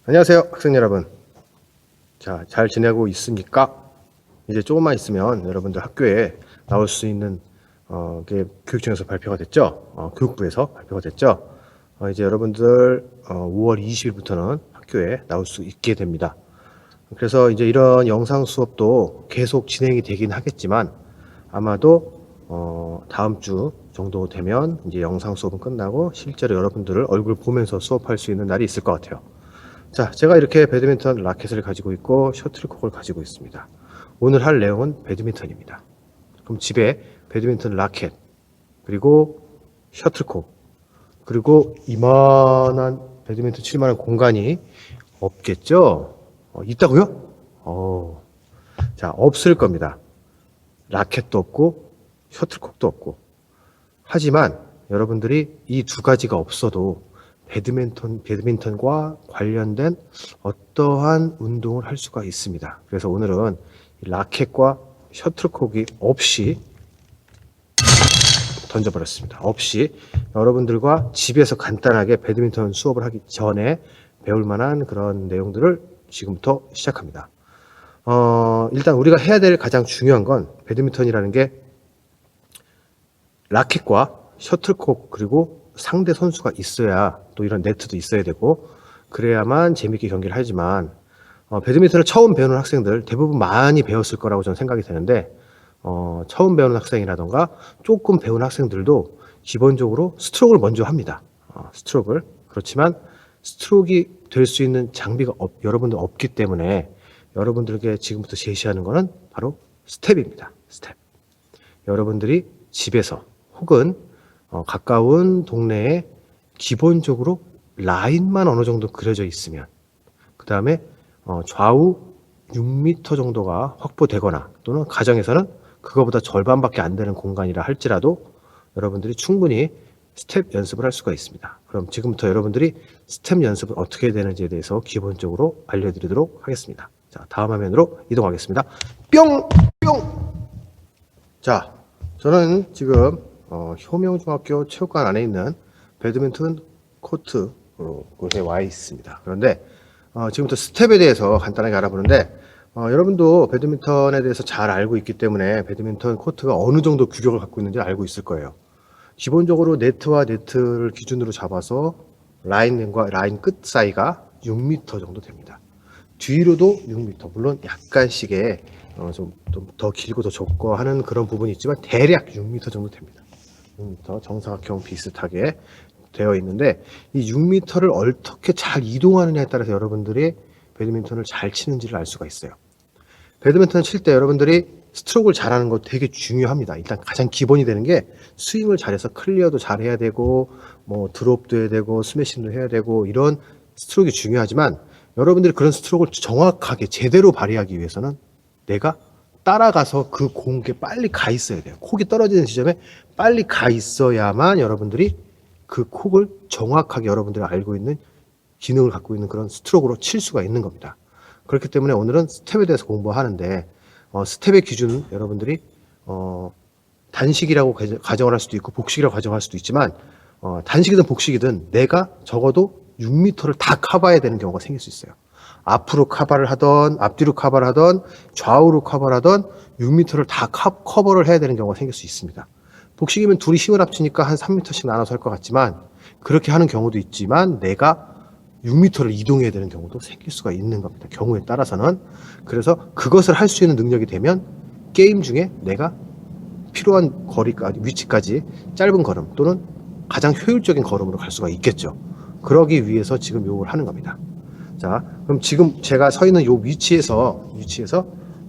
안녕하세요, 학생 여러분. 자, 잘 지내고 있습니까? 이제 조금만 있으면 여러분들 학교에 나올 수 있는 게 교육청에서 발표가 됐죠. 교육부에서 발표가 됐죠. 이제 여러분들 5월 20일부터는 학교에 나올 수 있게 됩니다. 그래서 이제 이런 영상 수업도 계속 진행이 되긴 하겠지만 아마도 다음 주 정도 되면 이제 영상 수업은 끝나고 실제로 여러분들을 얼굴 보면서 수업할 수 있는 날이 있을 것 같아요. 자, 제가 이렇게 배드민턴 라켓을 가지고 있고 셔틀콕을 가지고 있습니다. 오늘 할 내용은 배드민턴입니다. 그럼 집에 배드민턴 라켓, 그리고 셔틀콕, 그리고 이만한 배드민턴 칠 만한 공간이 없겠죠? 있다고요? 자, 없을 겁니다. 라켓도 없고 셔틀콕도 없고. 하지만 여러분들이 이 두 가지가 없어도 배드민턴과 관련된 어떠한 운동을 할 수가 있습니다. 그래서 오늘은 라켓과 셔틀콕이 없이 던져버렸습니다. 없이 여러분들과 집에서 간단하게 배드민턴 수업을 하기 전에 배울 만한 그런 내용들을 지금부터 시작합니다. 일단 우리가 해야 될 가장 중요한 건 배드민턴이라는 게 라켓과 셔틀콕 그리고 상대 선수가 있어야 또 이런 네트도 있어야 되고 그래야만 재밌게 경기를 하지만 배드민턴을 처음 배우는 학생들 대부분 많이 배웠을 거라고 저는 생각이 되는데 처음 배우는 학생이라던가 조금 배운 학생들도 기본적으로 스트로크를 먼저 합니다. 스트로크를. 그렇지만 스트로크가 될 수 있는 장비가 여러분들 없기 때문에 여러분들에게 지금부터 제시하는 것은 바로 스텝입니다. 스텝. 여러분들이 집에서 혹은 가까운 동네에 기본적으로 라인만 어느 정도 그려져 있으면 그 다음에 좌우 6m 정도가 확보되거나 또는 가정에서는 그거보다 절반밖에 안 되는 공간이라 할지라도 여러분들이 충분히 스텝 연습을 할 수가 있습니다. 그럼 지금부터 여러분들이 스텝 연습을 어떻게 해야 되는지에 대해서 기본적으로 알려드리도록 하겠습니다. 자, 다음 화면으로 이동하겠습니다. 뿅! 뿅! 자, 저는 지금 효명중학교 체육관 안에 있는 배드민턴 코트 곳에 와 있습니다. 그런데 지금부터 스텝에 대해서 간단하게 알아보는데 여러분도 배드민턴에 대해서 잘 알고 있기 때문에 배드민턴 코트가 어느 정도 규격을 갖고 있는지 알고 있을 거예요. 기본적으로 네트와 네트를 기준으로 잡아서 라인과 라인 끝 사이가 6m 정도 됩니다. 뒤로도 6m, 물론 약간씩의 좀 더 길고 더 좁고 하는 그런 부분이 있지만 대략 6m 정도 됩니다. 6m 정사각형 비슷하게 되어 있는데 이 6m를 어떻게 잘 이동하느냐에 따라서 여러분들이 배드민턴을 잘 치는지를 알 수가 있어요. 배드민턴 칠 때 여러분들이 스트로크를 잘하는 거 되게 중요합니다. 일단 가장 기본이 되는 게 스윙을 잘해서 클리어도 잘해야 되고 뭐 드롭도 해야 되고 스매싱도 해야 되고 이런 스트로크가 중요하지만 여러분들이 그런 스트로크를 정확하게 제대로 발휘하기 위해서는 내가 따라가서 그 공에 빨리 가 있어야 돼요. 콕이 떨어지는 지점에 빨리 가 있어야만 여러분들이 그 콕을 정확하게 여러분들이 알고 있는 기능을 갖고 있는 그런 스트로크로 칠 수가 있는 겁니다. 그렇기 때문에 오늘은 스텝에 대해서 공부하는데 스텝의 기준은 여러분들이 단식이라고 가정을 할 수도 있고 복식이라고 가정할 수도 있지만 단식이든 복식이든 내가 적어도 6m를 다 커버해야 되는 경우가 생길 수 있어요. 앞으로 커버를 하던 앞뒤로 커버를 하던 좌우로 커버를 하던 6m를 다 커버를 해야 되는 경우가 생길 수 있습니다. 복식이면 둘이 힘을 합치니까 한 3m씩 나눠서 할 것 같지만 그렇게 하는 경우도 있지만 내가 6m를 이동해야 되는 경우도 생길 수가 있는 겁니다. 경우에 따라서는. 그래서 그것을 할 수 있는 능력이 되면 게임 중에 내가 필요한 거리까지, 위치까지 짧은 걸음 또는 가장 효율적인 걸음으로 갈 수가 있겠죠. 그러기 위해서 지금 요걸 하는 겁니다. 자, 그럼 지금 제가 서 있는 요 위치에서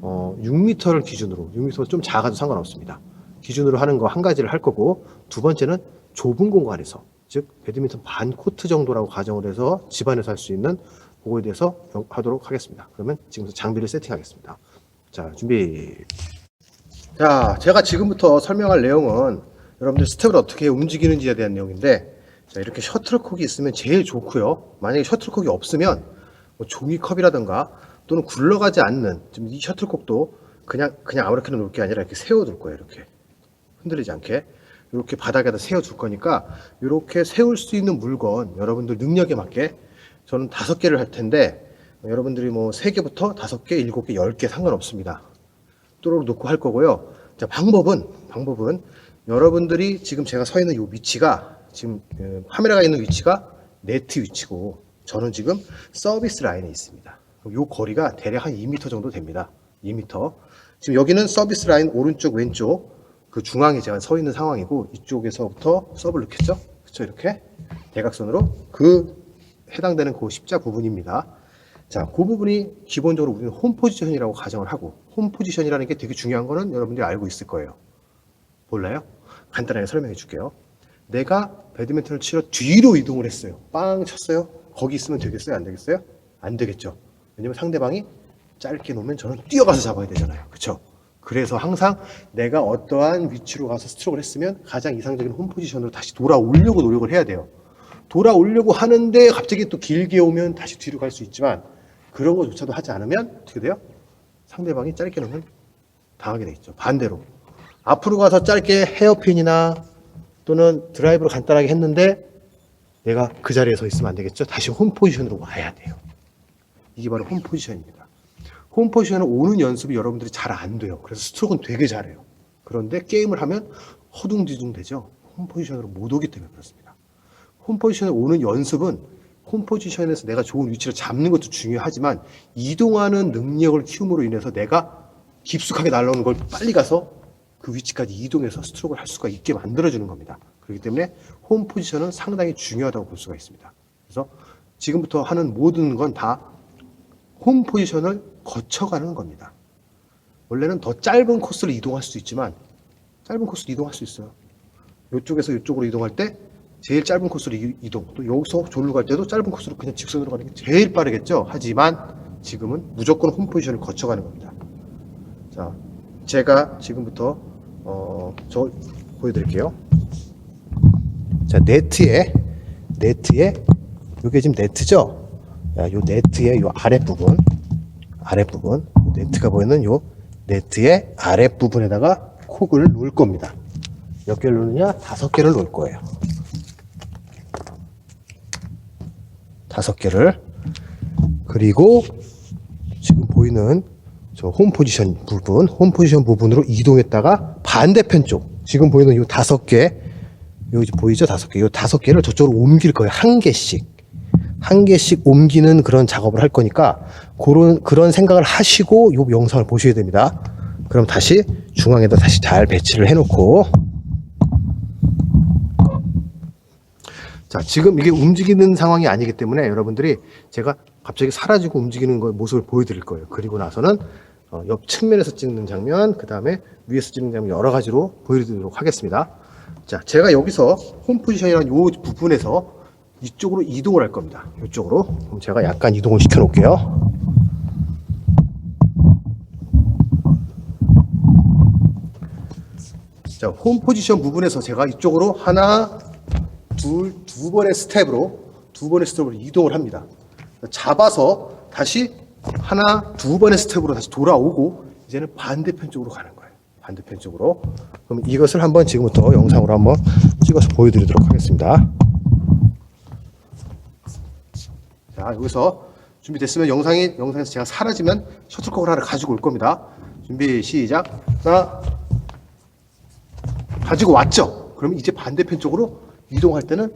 6m를 기준으로, 6m가 좀 작아도 상관없습니다. 기준으로 하는 거 한 가지를 할 거고, 두 번째는 좁은 공간에서, 즉 배드민턴 반 코트 정도라고 가정을 해서 집안에서 할 수 있는 그거에 대해서 하도록 하겠습니다. 그러면 지금부터 장비를 세팅하겠습니다. 자, 준비. 자, 제가 지금부터 설명할 내용은 여러분들 스텝을 어떻게 움직이는지에 대한 내용인데, 자, 이렇게 셔틀콕이 있으면 제일 좋고요. 만약에 셔틀콕이 없으면 뭐 종이컵이라든가 또는 굴러가지 않는, 지금 이 셔틀콕도 그냥 아무렇게나 놓을 게 아니라 이렇게 세워둘 거예요. 이렇게 흔들리지 않게 이렇게 바닥에다 세워줄 거니까 이렇게 세울 수 있는 물건 여러분들 능력에 맞게 저는 5개를 할 텐데 여러분들이 뭐 3개부터 5개, 7개, 10개 상관없습니다. 또록 놓고 할 거고요. 자, 방법은 여러분들이 지금 제가 서 있는 이 위치가 지금 카메라가 있는 위치가 네트 위치고 저는 지금 서비스 라인에 있습니다. 이 거리가 대략 한 2m 정도 됩니다. 2m. 지금 여기는 서비스 라인 오른쪽 왼쪽 그 중앙에 제가 서 있는 상황이고 이쪽에서부터 서브를 넣겠죠? 그렇죠? 이렇게 대각선으로 그 해당되는 그 십자 부분입니다. 자, 그 부분이 기본적으로 우리는 홈 포지션이라고 가정을 하고 홈 포지션이라는 게 되게 중요한 거는 여러분들이 알고 있을 거예요. 몰라요? 간단하게 설명해 줄게요. 내가 배드민턴을 치러 뒤로 이동을 했어요. 빵 쳤어요. 거기 있으면 되겠어요? 안 되겠어요? 안 되겠죠. 왜냐면 상대방이 짧게 놓으면 저는 뛰어가서 잡아야 되잖아요. 그렇죠? 그래서 항상 내가 어떠한 위치로 가서 스트로크를 했으면 가장 이상적인 홈 포지션으로 다시 돌아오려고 노력을 해야 돼요. 돌아오려고 하는데 갑자기 또 길게 오면 다시 뒤로 갈 수 있지만 그런 것조차도 하지 않으면 어떻게 돼요? 상대방이 짧게 놓으면 당하게 돼 있죠. 반대로 앞으로 가서 짧게 헤어핀이나 또는 드라이브를 간단하게 했는데 내가 그 자리에 서 있으면 안 되겠죠. 다시 홈 포지션으로 와야 돼요. 이게 바로 홈 포지션입니다. 홈 포지션을 오는 연습이 여러분들이 잘 안 돼요. 그래서 스트로크는 되게 잘해요. 그런데 게임을 하면 허둥지둥 되죠. 홈 포지션으로 못 오기 때문에 그렇습니다. 홈 포지션에 오는 연습은 홈 포지션에서 내가 좋은 위치를 잡는 것도 중요하지만 이동하는 능력을 키움으로 인해서 내가 깊숙하게 날아오는 걸 빨리 가서 그 위치까지 이동해서 스트로크를 할 수가 있게 만들어주는 겁니다. 그렇기 때문에 홈 포지션은 상당히 중요하다고 볼 수가 있습니다. 그래서 지금부터 하는 모든 건 다 홈 포지션을 거쳐가는 겁니다. 원래는 더 짧은 코스를 이동할 수 있지만 짧은 코스를 이동할 수 있어요. 이쪽에서 이쪽으로 이동할 때 제일 짧은 코스로 이동, 또 여기서 저기로 갈 때도 짧은 코스로 그냥 직선으로 가는 게 제일 빠르겠죠. 하지만 지금은 무조건 홈 포지션을 거쳐가는 겁니다. 자, 제가 지금부터 저 보여드릴게요. 자, 네트에 이게 지금 네트죠. 야, 요 네트의 요 아랫부분, 네트가 보이는 요 네트의 아랫부분에다가 콕을 놓을 겁니다. 몇 개를 놓느냐? 5개를 놓을 거예요. 5개를. 그리고 지금 보이는 저 홈 포지션 부분으로 이동했다가 반대편 쪽, 지금 보이는 요 5개, 여기 보이죠? 5개. 요 5개를 저쪽으로 옮길 거예요. 한 개씩 옮기는 그런 작업을 할 거니까 그런 생각을 하시고 요 영상을 보셔야 됩니다. 그럼 다시 중앙에다 다시 잘 배치를 해놓고, 자, 지금 이게 움직이는 상황이 아니기 때문에 여러분들이 제가 갑자기 사라지고 움직이는 모습을 보여드릴 거예요. 그리고 나서는 옆 측면에서 찍는 장면, 그 다음에 위에서 찍는 장면 여러 가지로 보여드리도록 하겠습니다. 자, 제가 여기서 홈 포지션이라는 이 부분에서 이쪽으로 이동을 할 겁니다. 이쪽으로. 그럼 제가 약간 이동을 시켜 놓을게요. 자, 홈 포지션 부분에서 제가 이쪽으로 두 번의 스텝으로 이동을 합니다. 잡아서 다시 두 번의 스텝으로 다시 돌아오고 이제는 반대편 쪽으로 가는 거예요. 반대편 쪽으로. 그럼 이것을 한번 지금부터 영상으로 한번 찍어서 보여드리도록 하겠습니다. 자, 여기서 준비됐으면 영상에서 제가 사라지면 셔틀콕을 하나 가지고 올 겁니다. 준비 시작. 하나, 가지고 왔죠? 그럼 이제 반대편 쪽으로 이동할 때는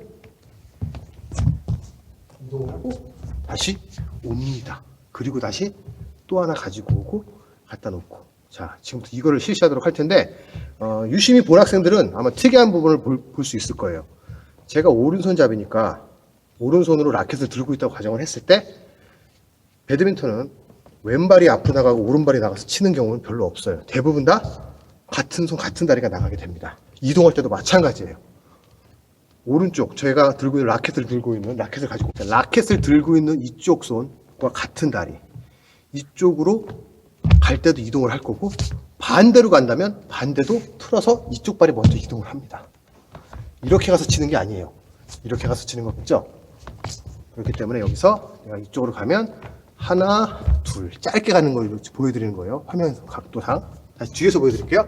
이동을 하고 다시 옵니다. 그리고 다시 또 하나 가지고 오고 갖다 놓고. 자, 지금부터 이거를 실시하도록 할 텐데 유심히 본 학생들은 아마 특이한 부분을 볼 수 있을 거예요. 제가 오른손잡이니까 오른손으로 라켓을 들고 있다고 가정을 했을 때 배드민턴은 왼발이 앞으로 나가고 오른발이 나가서 치는 경우는 별로 없어요. 대부분 다 같은 손 같은 다리가 나가게 됩니다. 이동할 때도 마찬가지예요. 오른쪽 제가 들고 있는 라켓을 들고 있는 이쪽 손과 같은 다리, 이쪽으로 갈 때도 이동을 할 거고 반대로 간다면 반대도 틀어서 이쪽 발이 먼저 이동을 합니다. 이렇게 가서 치는 게 아니에요. 이렇게 가서 치는 거겠죠? 그렇기 때문에 여기서 내가 이쪽으로 가면 하나, 둘, 짧게 가는 걸 보여드리는 거예요. 화면 각도상. 다시 뒤에서 보여드릴게요.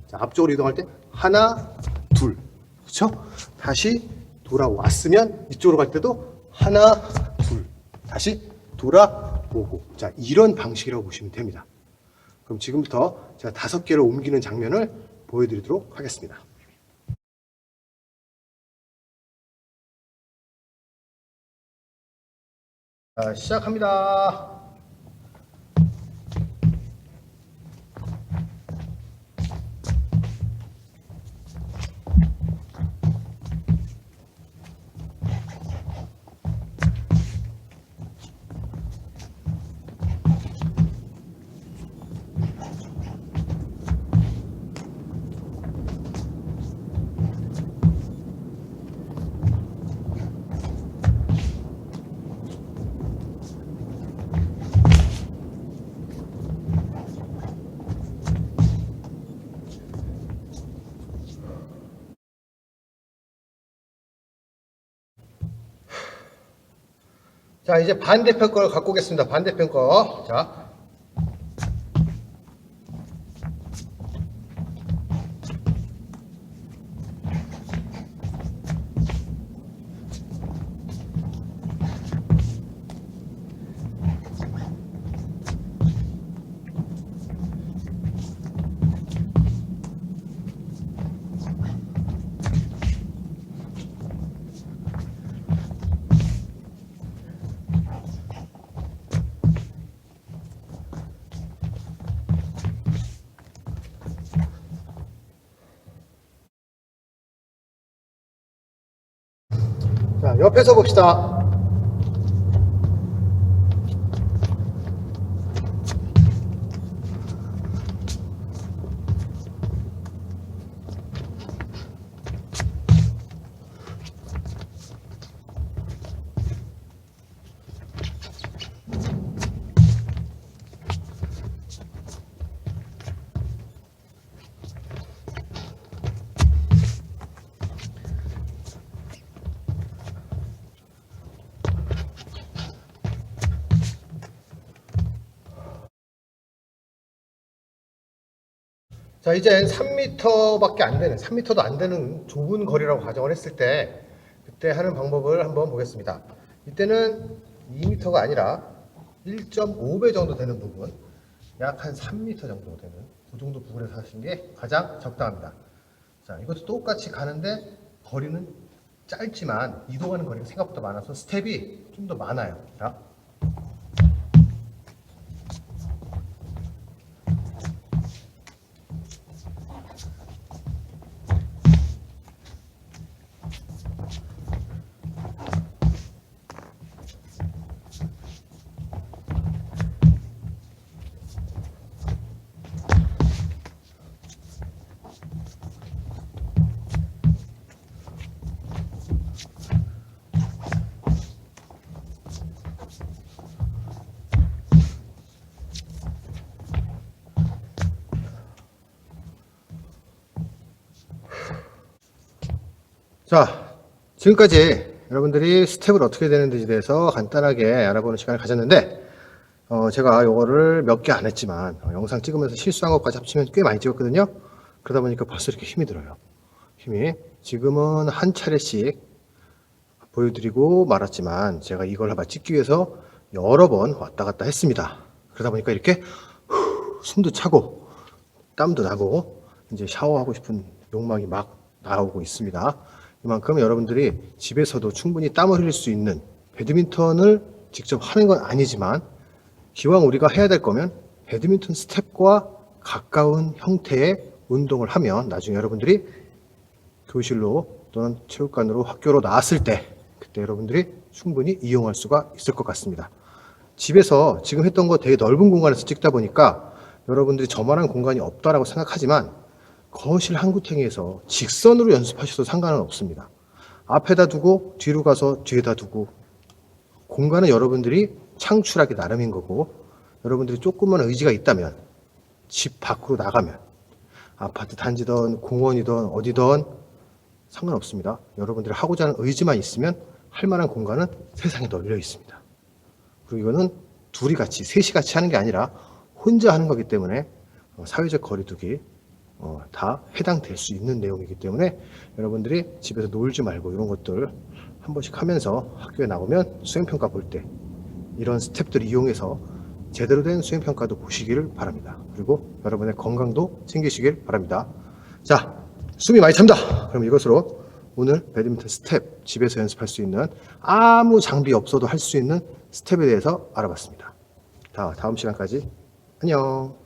자, 앞쪽으로 이동할 때 하나, 둘. 그렇죠? 다시 돌아왔으면 이쪽으로 갈 때도 하나, 둘. 다시 돌아오고. 자, 이런 방식이라고 보시면 됩니다. 그럼 지금부터 제가 5개를 옮기는 장면을 보여드리도록 하겠습니다. 자, 시작합니다. 자, 이제 반대편 걸 갖고 오겠습니다. 반대편 거. 자. 자, 옆에서 봅시다. 자, 이제 3m밖에 안 되는, 3m도 안 되는 좁은 거리라고 가정을 했을 때, 그때 하는 방법을 한번 보겠습니다. 이때는 2m가 아니라 1.5배 정도 되는 부분, 약 한 3m 정도 되는 그 정도 부분에서 하시는 게 가장 적당합니다. 자, 이것도 똑같이 가는데 거리는 짧지만 이동하는 거리가 생각보다 많아서 스텝이 좀 더 많아요. 자. 자, 지금까지 여러분들이 스텝을 어떻게 되는지에 대해서 간단하게 알아보는 시간을 가졌는데, 제가 이거를 몇 개 안 했지만, 영상 찍으면서 실수한 것까지 합치면 꽤 많이 찍었거든요. 그러다 보니까 벌써 이렇게 힘이 들어요. 힘이. 지금은 한 차례씩 보여드리고 말았지만, 제가 이걸 한번 찍기 위해서 여러 번 왔다 갔다 했습니다. 그러다 보니까 이렇게 숨도 차고, 땀도 나고, 이제 샤워하고 싶은 욕망이 막 나오고 있습니다. 이만큼 여러분들이 집에서도 충분히 땀을 흘릴 수 있는, 배드민턴을 직접 하는 건 아니지만 기왕 우리가 해야 될 거면 배드민턴 스텝과 가까운 형태의 운동을 하면 나중에 여러분들이 교실로 또는 체육관으로 학교로 나왔을 때 그때 여러분들이 충분히 이용할 수가 있을 것 같습니다. 집에서 지금 했던 거 되게 넓은 공간에서 찍다 보니까 여러분들이 저만한 공간이 없다라고 생각하지만 거실 한 구탱이에서 직선으로 연습하셔도 상관은 없습니다. 앞에다 두고 뒤로 가서 뒤에다 두고, 공간은 여러분들이 창출하기 나름인 거고, 여러분들이 조금만 의지가 있다면 집 밖으로 나가면 아파트 단지든 공원이든 어디든 상관없습니다. 여러분들이 하고자 하는 의지만 있으면 할 만한 공간은 세상에 널려 있습니다. 그리고 이거는 둘이 같이, 셋이 같이 하는 게 아니라 혼자 하는 거기 때문에 사회적 거리두기 다 해당될 수 있는 내용이기 때문에 여러분들이 집에서 놀지 말고 이런 것들 한 번씩 하면서 학교에 나오면 수행평가 볼 때 이런 스텝들을 이용해서 제대로 된 수행평가도 보시기를 바랍니다. 그리고 여러분의 건강도 챙기시길 바랍니다. 자, 숨이 많이 찬다. 그럼 이것으로 오늘 배드민턴 스텝, 집에서 연습할 수 있는 아무 장비 없어도 할 수 있는 스텝에 대해서 알아봤습니다. 다음 시간까지 안녕.